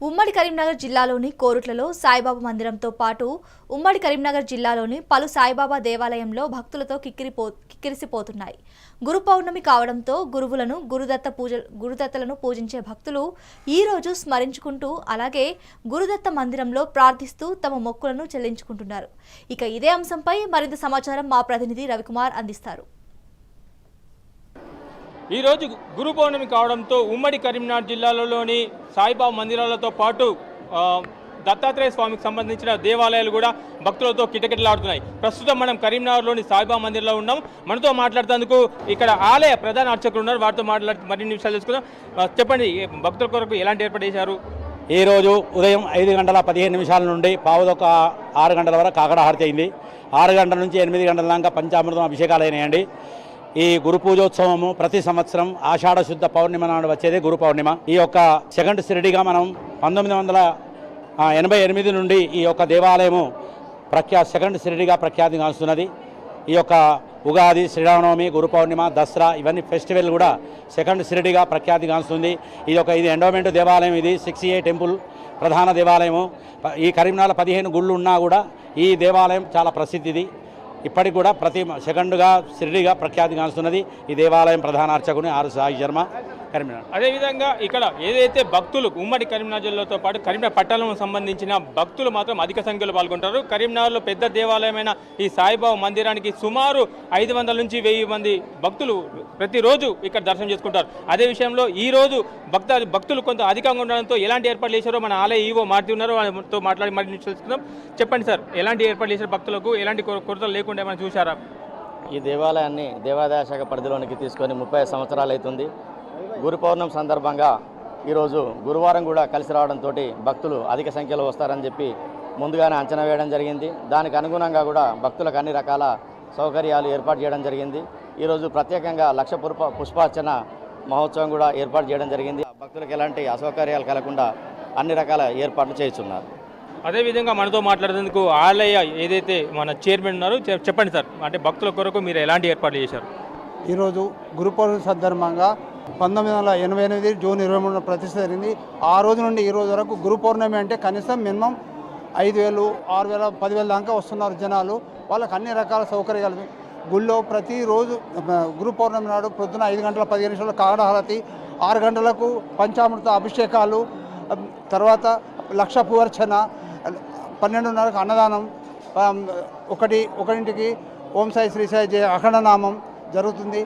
ఉమ్మడి కరీంనగర్ జిల్లాలోని కోరుట్లలో సాయిబాబా మందిరంతో పాటు ఉమ్మడి కరీంనగర్ జిల్లాలోని పలు సాయిబాబా దేవాలయంలో భక్తులతో కిక్కిరిసిపోతున్నాయి. గురు పౌర్ణమి కావడంతో గురువులను గురుదత్తలను పూజించే భక్తులు ఈ రోజు స్మరించుకుంటూ అలాగే గురుదత్త మందిరంలో ప్రార్థిస్తూ తమ మొక్కులను చెల్లించుకుంటున్నారు. ఇక ఇదే అంశంపై మరింత సమాచారం మా ప్రతినిధి రవికుమార్ అందిస్తారు. ఈ రోజు గురు పౌర్ణమి కావడంతో ఉమ్మడి కరీంనగర్ జిల్లాలోని సాయిబాబా మందిరాలతో పాటు దత్తాత్రేయ స్వామికి సంబంధించిన దేవాలయాలు కూడా భక్తులతో కిటకిటలాడుతున్నాయి. ప్రస్తుతం మనం కరీంనగర్లోని సాయిబాబా మందిరంలో ఉన్నాం. మనతో మాట్లాడుతేందుకు ఇక్కడ ఆలయ ప్రధాన అర్చకులు ఉన్నారు. వారితో మాట్లాడి మరిన్ని విషయాలు తెలుసుకుందాం. చెప్పండి, భక్తుల కొరకు ఎలాంటి ఏర్పాటు చేశారు? ఈరోజు ఉదయం 5:15 నుండి పావుదొక్క 6 గంటల వరకు కాకడాహారతి అయింది. 6 గంటల నుంచి 8 గంటల దాకా పంచామృతం అభిషేకాలు అయినాయండి. ఈ గురు పూజోత్సవము ప్రతి సంవత్సరం ఆషాఢ శుద్ధ పౌర్ణిమ నాడు వచ్చేది గురు పౌర్ణిమ. ఈ యొక్క సెకండ్ షిరిడిగా మనం 1988 నుండి ఈ యొక్క దేవాలయము సెకండ్ షిరిడిగా ప్రఖ్యాతి గాంచుతున్నది. ఈ యొక్క ఉగాది, శ్రీరామనవమి, గురు పౌర్ణిమ, దసరా ఇవన్నీ ఫెస్టివల్ కూడా సెకండ్ షిరిడిగా ప్రఖ్యాతి గాంచుతుంది. ఇది ఎండోమెంట్ దేవాలయం. ఇది 6A టెంపుల్ ప్రధాన దేవాలయము. ఈ కరీంనగర్లో 15 గుళ్ళు ఉన్నా కూడా ఈ దేవాలయం చాలా ప్రసిద్ధిది. ఇప్పటికి కూడా ప్రతి సెకండ్గా షిరిడిగా ప్రఖ్యాతి గాంచుతున్నది. ఈ దేవాలయం ప్రధాన అర్చకుని ఆర్ సాయి శర్మ, కరీంనగర్. అదేవిధంగా ఇక్కడ ఏదైతే భక్తులు ఉమ్మడి కరీంనగర్ జిల్లాతో పాటు కరీంనగర్ పట్టణంకు సంబంధించిన భక్తులు మాత్రం అధిక సంఖ్యలో పాల్గొంటారు. కరీంనగర్లో పెద్ద దేవాలయమైన ఈ సాయిబాబా మందిరానికి సుమారు 500 నుంచి 1000 మంది భక్తులు ప్రతిరోజు ఇక్కడ దర్శనం చేసుకుంటారు. అదే విషయంలో ఈ రోజు భక్తులు కొంత అధికంగా ఉండడంతో ఎలాంటి ఏర్పాట్లు చేశారో మన ఆలయ ఈవో మారుతి ఉన్నారు, వాళ్ళతో మాట్లాడి మరిన్ని తెలుసుకుందాం. చెప్పండి సార్, ఎలాంటి ఏర్పాట్లు చేశారు? భక్తులకు ఎలాంటి కొరతలు లేకుండా మనం చూసారా? ఈ దేవాలయాన్ని దేవాదాయ శాఖ పరిధిలోనికి తీసుకొని 30 సంవత్సరాలు అవుతుంది. గురు పౌర్ణమి సందర్భంగా ఈరోజు గురువారం కూడా కలిసి రావడంతో భక్తులు అధిక సంఖ్యలో వస్తారని చెప్పి ముందుగానే అంచనా వేయడం జరిగింది. దానికి అనుగుణంగా కూడా భక్తులకు అన్ని రకాల సౌకర్యాలు ఏర్పాటు చేయడం జరిగింది. ఈరోజు ప్రత్యేకంగా 1,00,000 పుష్పార్చన మహోత్సవం కూడా ఏర్పాటు చేయడం జరిగింది. భక్తులకు ఎలాంటి అసౌకర్యాలు కలగకుండా అన్ని రకాల ఏర్పాట్లు చేస్తున్నారు. అదేవిధంగా మనతో మాట్లాడేందుకు ఆలయ ఏదైతే మన చైర్మన్ ఉన్నారో చెప్పండి సార్, అంటే భక్తుల కొరకు మీరు ఎలాంటి ఏర్పాట్లు చేశారు? ఈరోజు గురు పౌర్ణమి సందర్భంగా 1988 జూన్ 23 ప్రతిష్ఠ జరిగింది. ఆ రోజు నుండి ఈ రోజు వరకు గురు పౌర్ణమి అంటే కనీసం మినిమం 5,000, 6,000, 10,000 దాకా వస్తున్నారు జనాలు. వాళ్ళకి అన్ని రకాల సౌకర్యాలు గుళ్ళో ప్రతిరోజు గురు పౌర్ణమి నాడు పొద్దున 5:15 కాకడాహారతి, 6 గంటలకు పంచామృత అభిషేకాలు, తర్వాత 1,00,000 పువర్చన, 12:30కు అన్నదానం, 1:00కి ఓం సాయి శ్రీ సాయి జయ అఖండనామం జరుగుతుంది.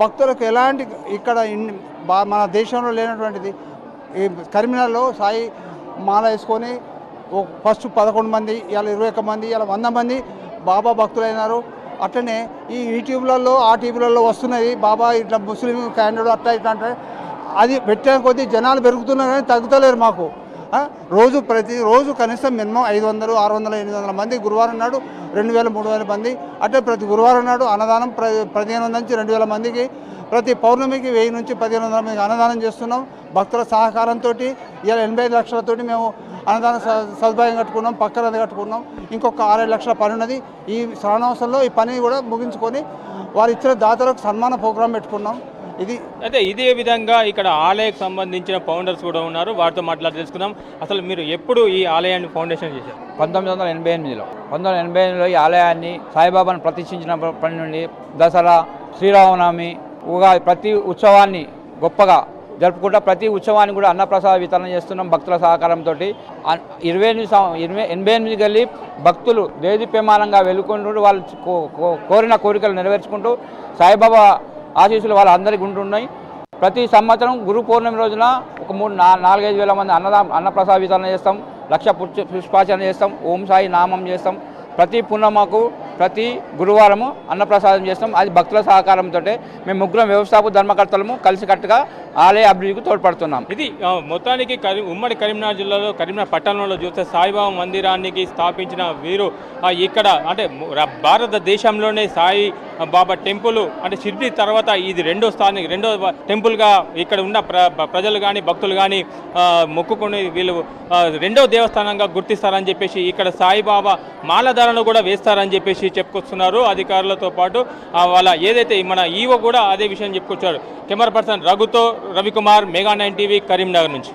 భక్తులకు ఎలాంటి ఇక్కడ మన దేశంలో లేనటువంటిది ఈ కరీంనగర్లో సాయి మాల వేసుకొని ఫస్ట్ 11 మంది, ఇలా 21 మంది, ఇలా 100 మంది బాబా భక్తులైనారు. అట్లనే ఈ యూట్యూబ్లలో ఆ టీవీలలో వస్తున్నది బాబా ఇట్లా ముస్లిం క్యాండిడేట్ అట్లా ఇట్లా అంటే అది పెట్టే కొద్దీ జనాలు పెరుగుతున్నారు కానీ తగ్గుతలేరు. మాకు ప్రతిరోజు కనీసం మినిమం 500, 600, 800 మంది గురువారం నాడు 2,000, 3,000 మంది అంటే ప్రతి గురువారం నాడు అన్నదానం 1,500 నుంచి 2,000 మందికి, ప్రతి పౌర్ణమికి 1,000 నుంచి 1,500 మందికి అన్నదానం చేస్తున్నాం. భక్తుల సహకారంతో ఇలా 85 లక్షలతోటి మేము అన్నదాన సదుపాయం కట్టుకున్నాం, పక్కన కట్టుకున్నాం. ఇంకొక 6-7 లక్షల పని ఉన్నది. ఈ శ్రావణమాసంలో ఈ పని కూడా ముగించుకొని వారు ఇచ్చిన దాతలకు సన్మాన ప్రోగ్రాం పెట్టుకున్నాం. అయితే ఇదే విధంగా ఇక్కడ ఆలయకు సంబంధించిన ఫౌండర్స్ కూడా ఉన్నారు, వారితో మాట్లాడి తెలుసుకుందాం. అసలు మీరు ఎప్పుడు ఈ ఆలయాన్ని ఫౌండేషన్ చేశారు? 1988లో ఈ ఆలయాన్ని సాయిబాబాను ప్రతిష్ఠించినప్పటి నుండి దసరా, శ్రీరామనవమి, ఉగాది ప్రతి ఉత్సవాన్ని గొప్పగా జరుపుకుంటా ప్రతి ఉత్సవాన్ని కూడా అన్నప్రసాద వితరణ చేస్తున్నాం భక్తుల సహకారంతో. 88 గల్లి భక్తులు దేదీప్యమానంగా వెలుకుంటూ వాళ్ళు కోరిన కోరికలు నెరవేర్చుకుంటూ సాయిబాబా ఆశీస్సులు వాళ్ళందరికీ ఉంటున్నాయి. ప్రతి సంవత్సరం గురు పౌర్ణమి రోజున ఒక 4-5 వేల మంది అన్నప్రసాద వితరణ చేస్తాం, 1,00,000 పుష్పార్చన చేస్తాం, ఓం సాయి నామం చేస్తాం. ప్రతి పున్నమకు ప్రతి గురువారము అన్నప్రసాదం చేస్తాం. అది భక్తుల సహకారంతో మేము ముగ్గురం వ్యవస్థాపక ధర్మకర్తలము కలిసికట్టుగా ఆలయ అభివృద్ధికి తోడ్పడుతున్నాం. ఇది మొత్తానికి ఉమ్మడి కరీంనగర్ జిల్లాలో కరీంనగర్ పట్టణంలో చూస్తే సాయిబాబా మందిరానికి స్థాపించిన వీరు ఇక్కడ అంటే భారతదేశంలోనే సాయి బాబా టెంపుల్ అంటే షిర్డీ తర్వాత ఇది రెండో టెంపుల్గా ఇక్కడ ఉన్న ప్రజలు కానీ భక్తులు కానీ మొక్కుకొని వీళ్ళు రెండో దేవస్థానంగా గుర్తిస్తారని చెప్పేసి ఇక్కడ సాయిబాబా మాలధారణ కూడా వేస్తారని చెప్పేసి చెప్పుకొస్తున్నారు అధికారులతో పాటు. వాళ్ళ ఏదైతే మన ఈవో కూడా అదే విషయం చెప్పుకొచ్చారు. కెమెరా పర్సన్ రఘుతో రవికుమార్, మెగా 9 టీవీ, కరీంనగర్ నుంచి.